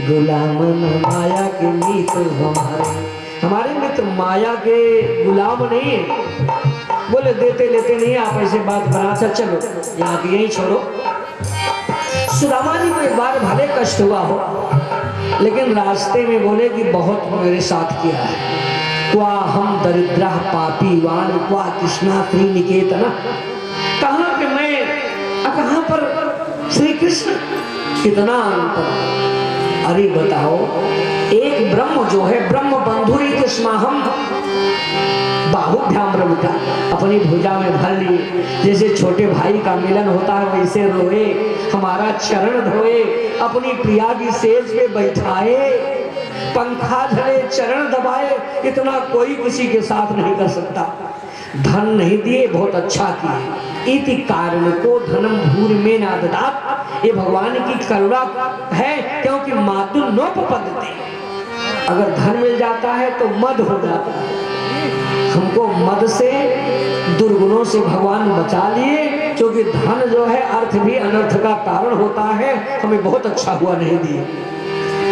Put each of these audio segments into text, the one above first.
गुलाम न माया के मित्र हमारे मित्र माया के गुलाम नहीं है। बोले देते लेते नहीं, आप ऐसे बात बना कर चलो यहाँ की यही छोड़ो। सुदामा जी को एक बार भले कष्ट हुआ हो, लेकिन रास्ते में बोले कि बहुत मेरे साथ किया है। क्वा हम दरिद्रा पापी वान क्वा कृष्णा त्रिनिकेतन, कहाँ पे मैं कहाँ पर श्री कृष्ण, कितना अंतर। अरे बताओ, एक ब्रह्म जो है ब्रह्म बंधु हम बाहुभ्याम रमिता, अपनी भुजा में भर लिए, जैसे छोटे भाई का मिलन होता है वैसे रोए, हमारा चरण धोए, अपनी प्रिया की सेज पे बैठाए, पंखा झले चरण दबाए, इतना कोई किसी के साथ नहीं कर सकता। धन नहीं दिए, बहुत अच्छा किए। इति कारण को धनम भूर में ना ददात, ये भगवान की करुणा है, क्योंकि मातु नोपपद्यते, अगर धन मिल जाता है तो मद हो जाता है। हमको मद से दुर्गुणों से भगवान बचा लिए, क्योंकि धन जो है अर्थ भी अनर्थ का कारण होता है। हमें बहुत अच्छा हुआ नहीं दिए,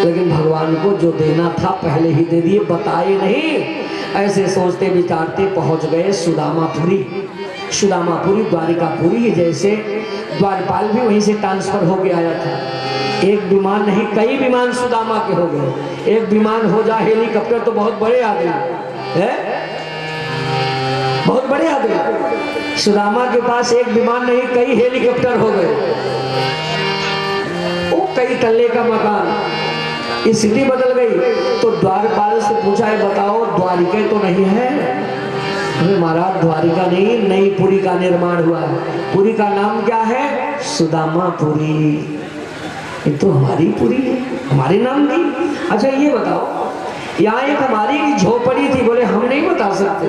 लेकिन भगवान को जो देना था पहले ही दे दिए, बताए नहीं। ऐसे सोचते विचारते पहुंच गए सुदामापुरी। सुदामापुरी द्वारिकापुरी, जैसे द्वारपाल भी वहीं से ट्रांसफर होके आया था। एक विमान नहीं, कई विमान सुदामा के हो गए। एक विमान हो जाए हेलीकॉप्टर तो बहुत बड़े आदमी है, बहुत बड़े आदमी। सुदामा के पास एक विमान नहीं, कई हेलीकॉप्टर हो गए। वो कई तल्ले का मकान, स्थिति बदल गई। तो द्वारपाल से पूछा है, बताओ द्वारिका तो नहीं है? अरे महाराज द्वारिका नहीं, नई पुरी का निर्माण हुआ है। पुरी का नाम क्या है? सुदामापुरी। ये तो हमारी पुरी है, हमारे नाम की। अच्छा ये बताओ, यहाँ एक हमारी झोपड़ी थी। बोले हम नहीं बता सकते।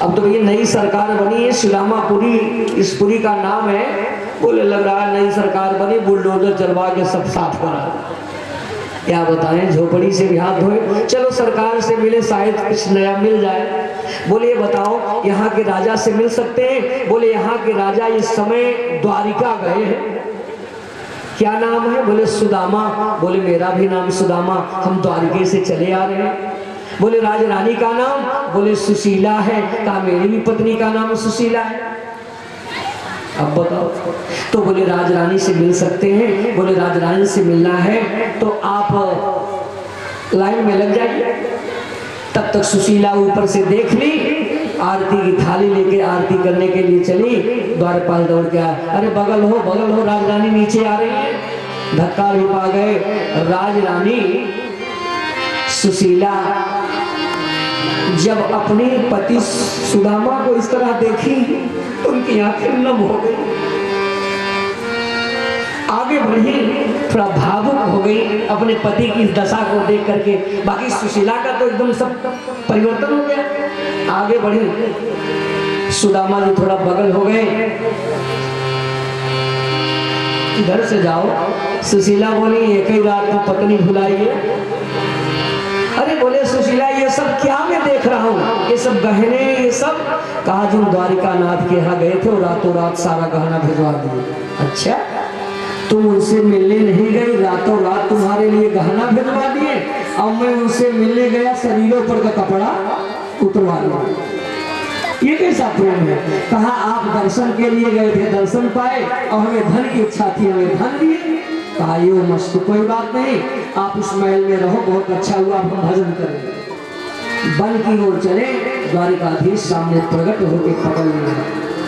अब तो ये नई सरकार बनी है, सुदामापुरी इस पुरी का नाम है। बोले लग रहा है नई सरकार बनी, बुलडोजर चलवा के सब साफ करा। क्या बताएं, झोपड़ी से भी हाथ धोए। चलो सरकार से मिले, शायद कुछ नया मिल जाए। बोले ये बताओ, यहाँ के राजा से मिल सकते हैं? बोले यहाँ के राजा इस समय द्वारिका गए हैं। क्या नाम है? बोले सुदामा। बोले मेरा भी नाम सुदामा, हम द्वारिके से चले आ रहे हैं। बोले राजरानी का नाम? बोले सुशीला है। कहा मेरी भी पत्नी का नाम सुशीला है। अब बताओ। तो बोले राजरानी से मिल सकते हैं। बोले राजरानी से मिलना है तो आप लाइन में लग जाइए। तब तक सुशीला ऊपर से देख ली, आरती की थाली लेके आरती करने के लिए चली। द्वारपाल दौड़ के आया, अरे बगल हो, राजरानी नीचे आ रही है। धक्का भी पा गए। राजरानी सुशीला जब अपने पति सुदामा को इस तरह देखी, उनकी आंखें नम हो गई, आगे बढ़ी, थोड़ा भावुक हो गई अपने पति की दशा को देख करके। बाकी सुशीला का तो एकदम सब परिवर्तन हो गया। आगे बढ़ी, सुदामा जी थोड़ा बगल हो गए, इधर से जाओ। सुशीला बोली एक ही रात में पत्नी भुलाइए। अरे बोले सुशीला ये सब क्या मैं देख रहा हूँ, ये सब गहने, ये सब। कहा जो द्वारिका नाथ के यहाँ गए थे और रातों रात सारा गहना भिजवा दिए। अच्छा, तुम उनसे मिलने नहीं गई, रातों रात तुम्हारे लिए गहना भिजवा दिए, और मैं उनसे मिलने गया, शरीरों पर का कपड़ा उतरवा दिया। ये कैसा प्रेम है? कहा आप दर्शन के लिए गए थे, दर्शन पाए, और हमें धन की इच्छा थी, हमें धन दिए। कहा ये मस्त, कोई बात नहीं, आप उस महल में रहो, बहुत अच्छा हुआ, हम भजन करेंगे। वन की ओर चले। द्वारिकाधीश सामने प्रकट होकर पकड़ लिया।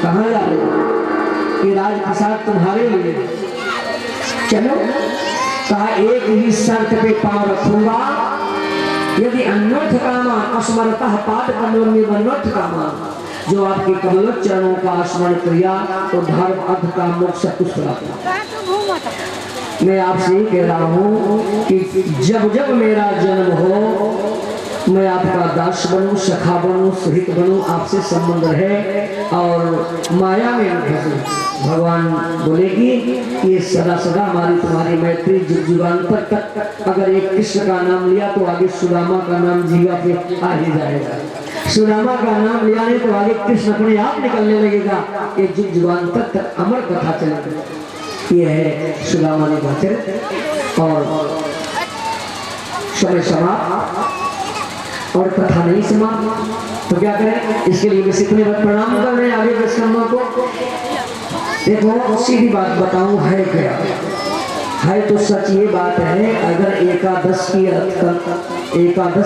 कहाँ जा रहे हो? ये राजप्रसाद तुम्हारे लिए। चलो। कहा एक ही शर्त पे पांव रखूंगा, यदि अन्योथ कामा अस्मरतः पाद कमलों में वन्योथ कामा, जो आपके कमल चरणों का स्मरण किया तो धर्म अर्थ का मोक्ष कुछ प्राप्त। मैं आपसे ही कह रहा हूँ कि जब जब मेरा जन्म हो, मैं आपका दास बनूं, सखा बनूं, सहित बनूं, आपसे संबंध रहे और माया में फंसूं। भगवान बोलेगी कि सदा सदा हमारी तुम्हारी मैत्री जुग जुगान्तर तक। अगर एक कृष्ण का नाम लिया तो आगे सुदामा का नाम जीवा पे आ ही जाएगा। सुदामा का नाम लिया नहीं तो आगे कृष्ण अपने आप निकलने लगेगा। ये जुग जुगान्तर तक अमर कथा चलेगी। ये है सुदामा ने का चरित्र। और समय समाप्त और कथा नहीं समाप्त, तो क्या करें? इसके लिए बस इतने बात प्रणाम कर रहे हैं आगे के स्तंभों को। देखो सीधी बात बताऊं, है क्या है तो सच ये बात है, अगर एकादश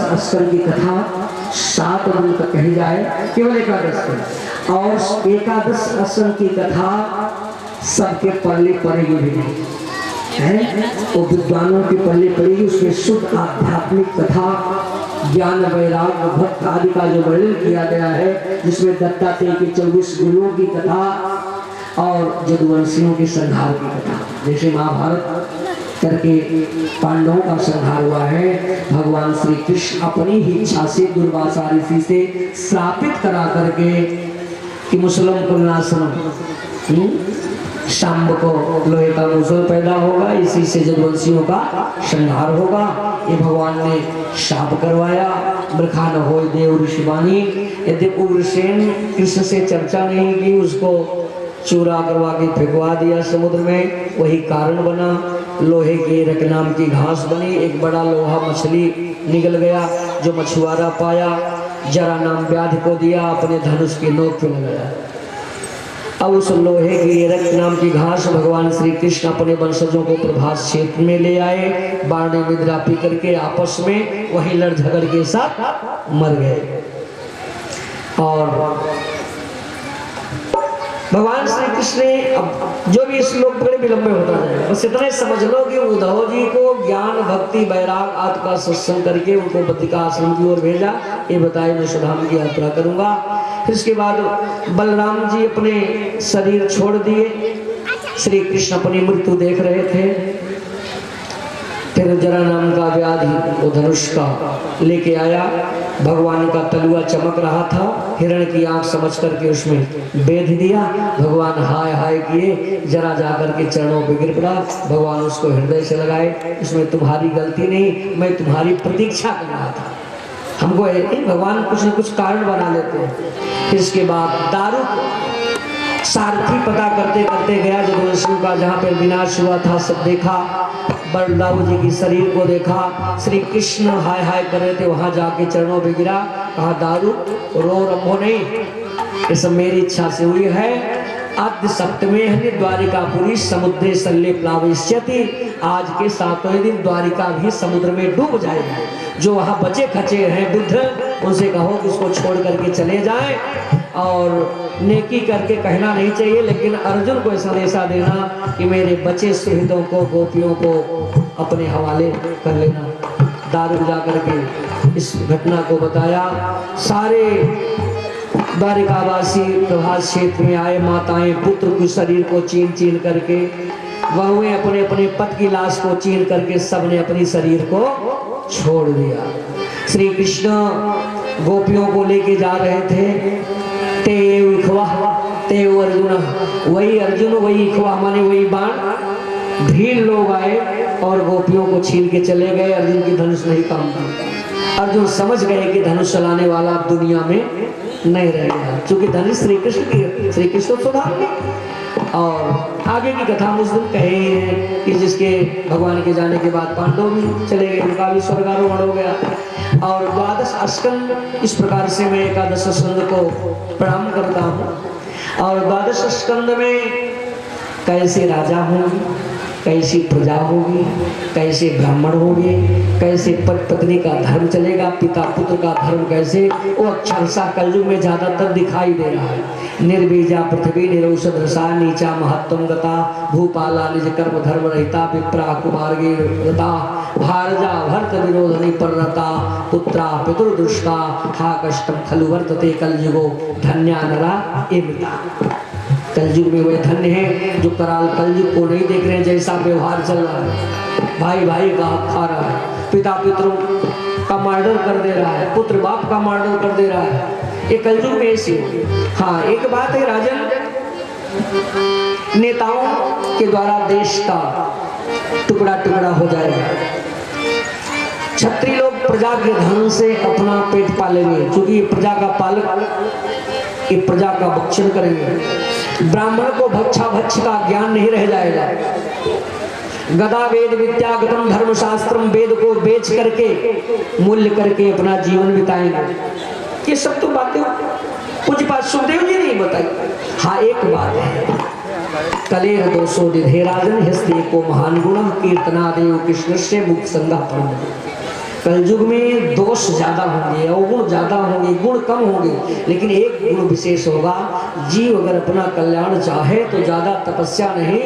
अस्कर की कथा 7 दिन तक कही जाए, केवल एकादश की, और एकादश अस्कर की कथा सबके पल्ले पड़ेगी भी नहीं है, वो विद्वानों के पल्ले पड़ेगी। उसमें शुद्ध आध्यात्मिक कथा, ज्ञान वैराग्य भक्त आदि का जो वर्णन किया गया है, जिसमें दत्तात्रेय के 24 गुरुओं की कथा और यदुवंशियों के संहार की कथा, जैसे महाभारत करके पांडवों का संहार हुआ है, भगवान श्री कृष्ण अपनी ही इच्छा से दुर्वासा ऋषि से श्रापित करा करके कि मुसलम कुलनाशनम, शाम्ब को लोहे का मुसल पैदा होगा, इसी से यदुवंशियों का संहार होगा, ये भगवान ने शाप करवाया। बरखा न हो देव ऋषिवाणी, यदि उग्रसेन कृष्ण से चर्चा नहीं की, उसको चूरा करवा के फेंकवा दिया समुद्र में, वही कारण बना। लोहे की रक नाम की घास बनी, एक बड़ा लोहा मछली निकल गया, जो मछुआरा पाया, जरा नाम व्याध को दिया, अपने धनुष की नोक पे लगाया। अब उस लोहे की रक नाम की घास भगवान श्री कृष्ण अपने वंशजों को प्रभास क्षेत्र में ले आए, बाण निद्रा पी करके आपस में वही लड़ झगड़ के साथ मर गए। और भगवान श्री कृष्ण ने, अब जो भी श्लोक बड़े विलंब में होता जाएगा, बस इतने समझ लो कि उद्धव जी को ज्ञान भक्ति वैराग आदि का सत्संग करके उनको बद्रिका आश्रम की ओर भेजा, ये बताए मैं सुधाम की यात्रा करूंगा। फिर इसके बाद बलराम जी अपने शरीर छोड़ दिए, श्री कृष्ण अपनी मृत्यु देख रहे थे। फिर जरा नाम का व्याधि वो धनुष का लेके आया, भगवान का तलुआ चमक रहा था, हिरण की आंख समझ करके उसमें बेध दिया। भगवान हाय हाय किए, जरा जाकर के चरणों पे गिर पड़ा। भगवान उसको हृदय से लगाए, इसमें तुम्हारी गलती नहीं, मैं तुम्हारी प्रतीक्षा कर रहा था। हमको भगवान कुछ न कुछ कारण बना लेते हैं। फिर इसके बाद दारू सारथी पता करते करते गया यदुवंशियों का, जहाँ पर विनाश हुआ था सब देखा, बलदाऊ जी की शरीर को देखा, श्री कृष्ण हाय हाय कर रहे थे, वहां जाके चरणों पे गिरा, कहा दारू रो रंभो नहीं, ये सब मेरी इच्छा से हुई है। अद्य सप्तमे द्वारिकापुरी समुद्रे सल्ले प्लाविष्यति, आज के 7वें दिन द्वारिका भी समुद्र में डूब जाएगा। जो वहाँ बचे खचे हैं बुद्ध, उनसे कहो कि उसको छोड़ करके चले जाएं, और नेकी करके कहना नहीं चाहिए, लेकिन अर्जुन को संदेशा देना कि मेरे बचे सुहृदों को, गोपियों को अपने हवाले कर लेना। दारू जा करके इस घटना को बताया। सारे द्वारिकावासी प्रभास क्षेत्र में आए, माताएं पुत्र के शरीर को चीन चीन करके, बहुएं अपने अपने पति की लाश को चीन करके, सबने अपनी शरीर को छोड़ दिया। श्री कृष्ण गोपियों को लेके जा रहे थे, तेव इखवा तेव अर्जुन, वही अर्जुन वही इखवा माने वही बाण। भीड़ लोग आए और गोपियों को छीन के चले गए। अर्जुन की धनुष नहीं काम की। अर्जुन समझ गए कि धनुष चलाने वाला दुनिया में नहीं रहेगा, क्योंकि धनुष श्री कृष्ण की, श्री कृष्ण सुधार गए। और आगे की कथा उस दिन कहे हैं कि जिसके भगवान के जाने के बाद पांडव भी चले गए, उनका भी स्वर्गारोहण हो गया। और द्वादश स्कंद, इस प्रकार से मैं एकादश स्कंद को प्रणाम करता हूँ। और द्वादश स्कंद में कैसे राजा होंगे, कैसी प्रजा होगी, कैसे ब्राह्मण होंगे, कैसे पति पत्नी का धर्म चलेगा, पिता पुत्र का धर्म कैसे, वो अक्षरशः कलयुग में ज्यादातर दिखाई दे रहा है। निर्बीजा पृथ्वी निरौषध रसा, नीचा महत्वम गता, भूपाला निज कर्म धर्म रहिता, विप्रा कुमार्गे रता, भारजा भर्त विरोधनी पररता, पुत्रा पितुर्दुष्टा, हा कष्टम खलु वर्तते कलयुगो, धन्या नरा एवता। कलयुग में वे धन्य हैं जो कराल कलयुग को नहीं देख रहे हैं, जैसा व्यवहार चल रहा है, भाई भाई का हक खा रहा है, पिता पितरों का मर्डर कर दे रहा है, पुत्र बाप का मर्डर कर दे रहा है, ये कलयुग में ऐसी। हाँ, एक बात है राजन, नेताओं के द्वारा देश का टुकड़ा टुकड़ा हो जाएगा। क्षत्रिय लोग प्रजा के धन से अपना पेट पालेंगे, क्योंकि प्रजा का पालक, ये प्रजा का भक्षण करेंगे। ब्राह्मण को भक्षा भक्ष का ज्ञान नहीं रह जाएगा। गदा वेद विद्यागतम धर्मशास्त्रम, वेद को बेच करके मूल्य करके अपना जीवन बिताएंगे। ये सब तो बातें कुछ बात सुखदेव जी नहीं बताई। हाँ एक बात है, कलेर दोषो निधे राजन हस्ते को महान गुण कीर्तनादेव कृष्ण से मुक्त संगा परम। कलयुग में दोष ज्यादा होंगे, अवगुण ज्यादा होंगे, गुण कम होंगे, लेकिन एक गुण विशेष होगा, जीव अगर अपना कल्याण चाहे तो ज्यादा तपस्या नहीं,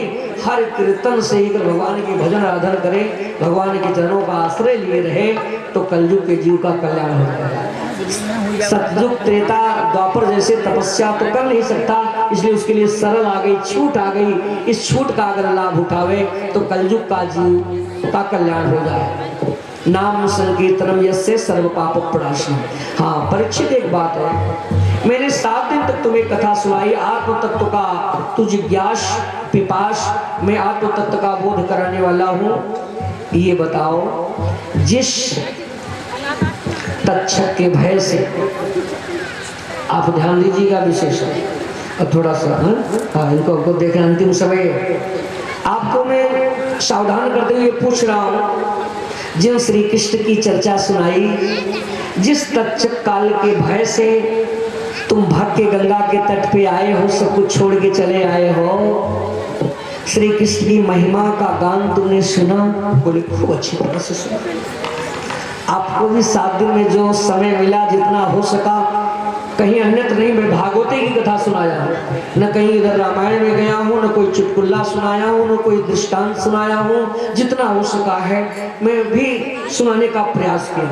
हर कीर्तन से ही अगर भगवान की भजन आराधना करे, भगवान के चरणों का आश्रय लिए रहे तो कलयुग के जीव का कल्याण हो जाएगा। सतयुग त्रेता द्वापर जैसे तपस्या तो कर नहीं सकता, इसलिए उसके लिए सरल आ गई, छूट आ गई। इस छूट का अगर लाभ उठावे तो कलयुग का जीव का कल्याण हो जाए। नाम संकीर्तनम यस्य सर्व पाप प्रणाशनम। हाँ परीक्षित, एक बात है, मैंने 7 दिन तक तुम्हें कथा सुनाई, आत्म तत्व का तू जिज्ञास पिपास, मैं आत्म तत्व का बोध कराने वाला हूँ। ये बताओ, जिस तक्षक के भय से, आप ध्यान दीजिएगा विशेष और थोड़ा सा हाँ इनको देखें, अंतिम समय आपको मैं सावधान करते हुए पूछ रहा हूँ। जिन श्री कृष्ण की चर्चा सुनाई, जिस तक्षक काल के भय से तुम भाग के गंगा के तट पे आए हो, सब कुछ छोड़ के चले आए हो, श्री कृष्ण की महिमा का गान तुमने सुना, बोले खूब अच्छी तरह से सुना। आपको भी 7 दिन में जो समय मिला, जितना हो सका, कहीं अन्यत्र नहीं, मैं भागवते की कथा सुनाया हूँ, न कहीं इधर रामायण में गया हूँ, न कोई चुटकुल्ला सुनाया हूँ, न कोई दृष्टांत सुनाया हूँ, जितना हो सका है मैं भी सुनाने का प्रयास किया।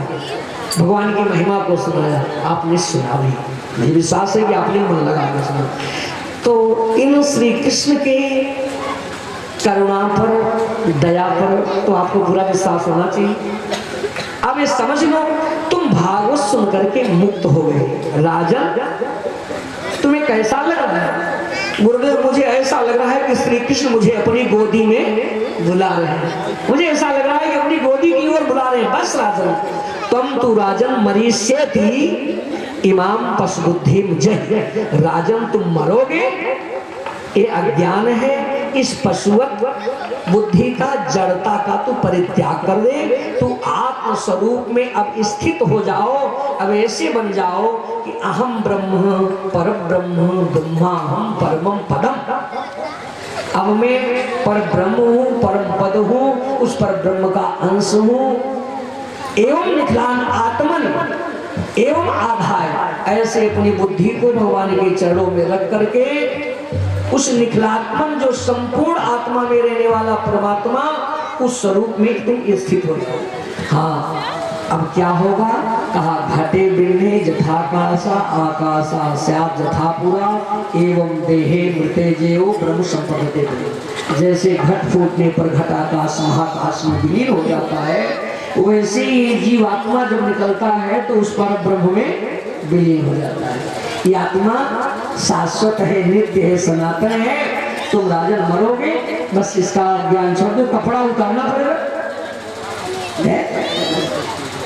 भगवान की महिमा को सुनाया, आपने सुना भी, मुझे विश्वास है कि आपने मन लगा के सुना। तो इन श्री कृष्ण के करुणा पर, दया पर तो आपको पूरा विश्वास होना चाहिए। अब ये समझ लो, तुम भागवत सुन करके मुक्त हो गए। राजन तुम्हें कैसा लग रहा है? गुरुदेव मुझे ऐसा लग रहा है कि श्री कृष्ण मुझे अपनी गोदी में बुला रहे हैं, मुझे ऐसा लग रहा है कि अपनी गोदी की ओर बुला रहे हैं। बस राजन, तुम तू राजन मरीष्यति इमाम पशुबुद्धि मुझे, राजन तुम मरोगे, ये अज्ञान है, इस पशुवत बुद्धि का, जड़ता का तू परित्याग कर दे, तू आत्म स्वरूप में अब स्थित हो जाओ, अब ऐसे बन जाओ कि अहम ब्रह्म परम ब्रह्म ब्रह्माहम परमम पदम। अब मैं पर ब्रह्म हूँ, परम पद हूँ, उस पर ब्रह्म का अंश हूँ। एवं निखलान आत्मन एवं आधाय, ऐसे अपनी बुद्धि को भगवान के चरणों में रख करके उस निखलात्मन, जो संपूर्ण आत्मा में रहने वाला परमात्मा, उस स्वरूप में तुम स्थित हो जाओ। हाँ अब क्या होगा? कहा घटे बिन्ने जथाकाशा आकाशा स्यात् जथा पुरा एवं देहे मृते जेओ ब्रह्म संपदते। जैसे घट फूटने पर घटाकाश महाकाश में विलीन हो जाता है, वैसे ही जीवात्मा जब निकलता है तो उस पर ब्रह्म में विलीन हो जाता है। ये आत्मा शाश्वत है, नित्य है, सनातन है। तुम राजन मरोगे, बस इसका ज्ञान छोड़ दो। कपड़ा उतारना पड़ेगा,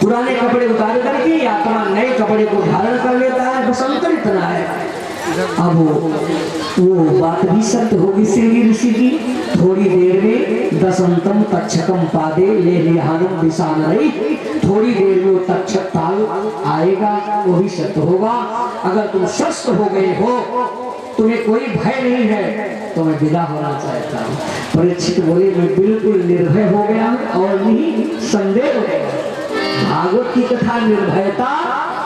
पुराने कपड़े उतार करके आत्मा नए कपड़े को धारण कर लेता है, बस अंतर इतना है। अब वो बात भी सत्य होगी श्री ऋषि की, थोड़ी देर में दशंतम तक्षकम पादे ले लिहानुम विशान रही, थोड़ी देर में वो तक्षक काल आएगा, वो भी सत्य होगा। अगर तुम स्वस्थ हो गए हो, तुम्हें कोई भय नहीं है, तो मैं विदा होना चाहता हूँ। परीक्षित बोले मैं बिल्कुल निर्भय हो गया और नहीं संदेह हो गया। भागवत की कथा निर्भयता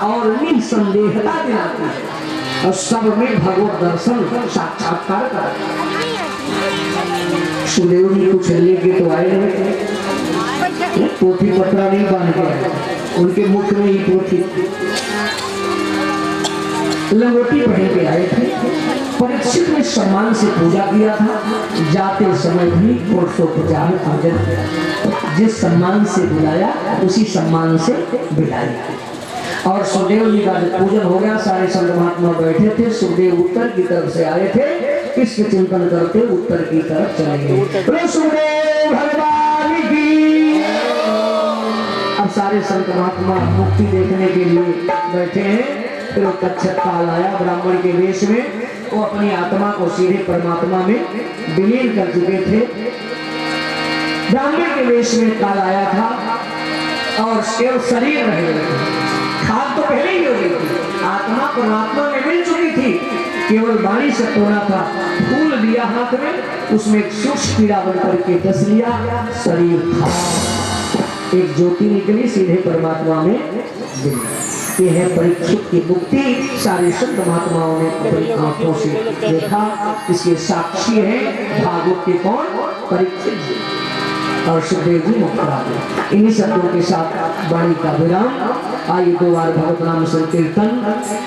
और निसंदेहता दिलाती है, और सब में भगवत दर्शन साक्षात्कार कर। सुखदेव जी कुछ लेके तो आए नहीं, पोथी पत्रा नहीं बांध के, उनके मुख में ही पोथी लंगोटी पहन के आए थे। परीक्षित ने सम्मान से पूजा किया था, जाते समय भी 450 पूजन किया। जिस सम्मान से बुलाया उसी सम्मान से बिठाया। और सुखदेव जी का जब पूजन हो गया, सारे संत महात्मा बैठे थे। सुखदेव उत्तर की तरफ से आए थे, कृष्ण चिंतन करते उत्तर की तरफ चले गए। सुखदेव भगवान की। अब सारे संत महात्मा मुक्ति देखने के लिए बैठे हैं। फिर तक्षक काल आया ब्राह्मण के वेश में, वो अपनी आत्मा को सीधे परमात्मा में विलीन कर चुके थे। ब्राह्मण के वेश में काल आया था और केवल शरीर रह गए थे। खाद तो पहले ही हो गई थी, आत्मा परमात्मा में मिल चुकी थी, केवल वाणी से तोड़ा था। फूल दिया हाथ में, उसमें एक सूक्ष्म कीड़ा बनकर के डस लिया, शरीर था, एक ज्योति निकली, सीधे परमात्मा में गिरी। ये है परीक्षित की मुक्ति। सारे संत महात्माओं ने अपनी आंखों से देखा। इसके साक्षी है भागवत के कौन? परीक्षित जी और सुखदेव जी मुक्त। इन्हीं शब्दों के साथ वाणी का विराम। आइए 2 बार भगवत नाम संकीर्तन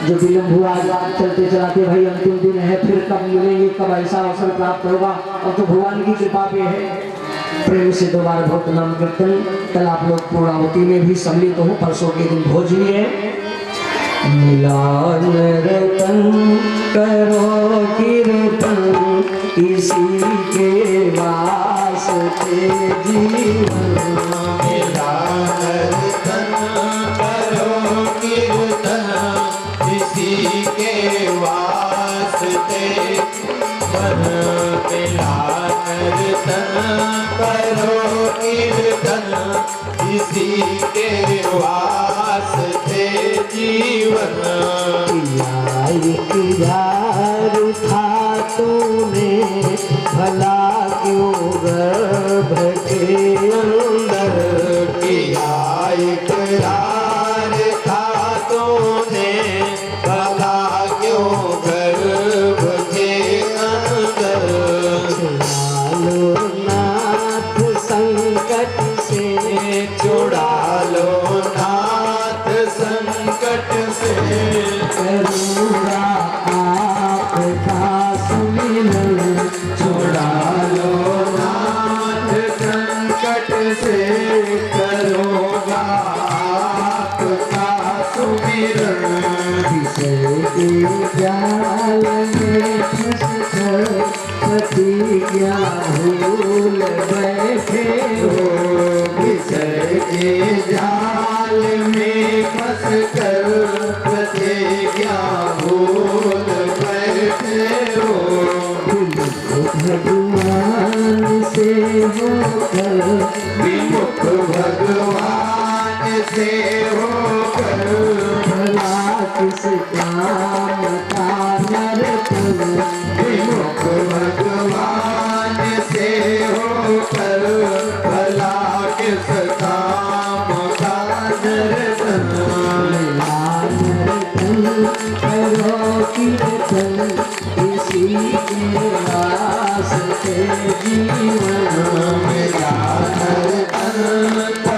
जो विलम्ब हुआ, चलते चलाते भाई अंतिम दिन है, फिर कब मिलेंगे, कब ऐसा अवसर प्राप्त होगा, और तो भगवान की कृपा पे है। प्रेम से 2 बार भगवत नाम कीर्तन। कल आप लोग पूर्णावती में भी सम्मिलित हो, परसों के दिन भोजनी है। मिलान रतन करो कीर्तन, इसी के वास्ते जीवन। मिलान रतन करो कीर्तन, इसी के वास्ते मन। मिलान रतन करो कीर्तन, इसी के वास्ते जीवन। यार था तूने भला क्यों गर्भ के अंदर किया इकरार था तूने, भला क्यों गर्भ के अंदर। लो नाथ संकट से, छुड़ा लो नाथ संकट से। करूँगा आपका सुमिरन। छुड़ा लो नाथ संकट से, करूँगा आपका सुमिरन। विषय के जाल में फंसकर प्रतिज्ञा भूल बैठे हो। विषय के जाल में फंस कर प्रतिज्ञा भूल बैठे हो। भगवान से होकर, विमुख भगवान से होकर, भला किस काम का नरतन। विमुख भगवान से होकर, भला किस काम का दर्शन। करो कीर्तन, इसी के वास्ते जीवन। मिलान रतन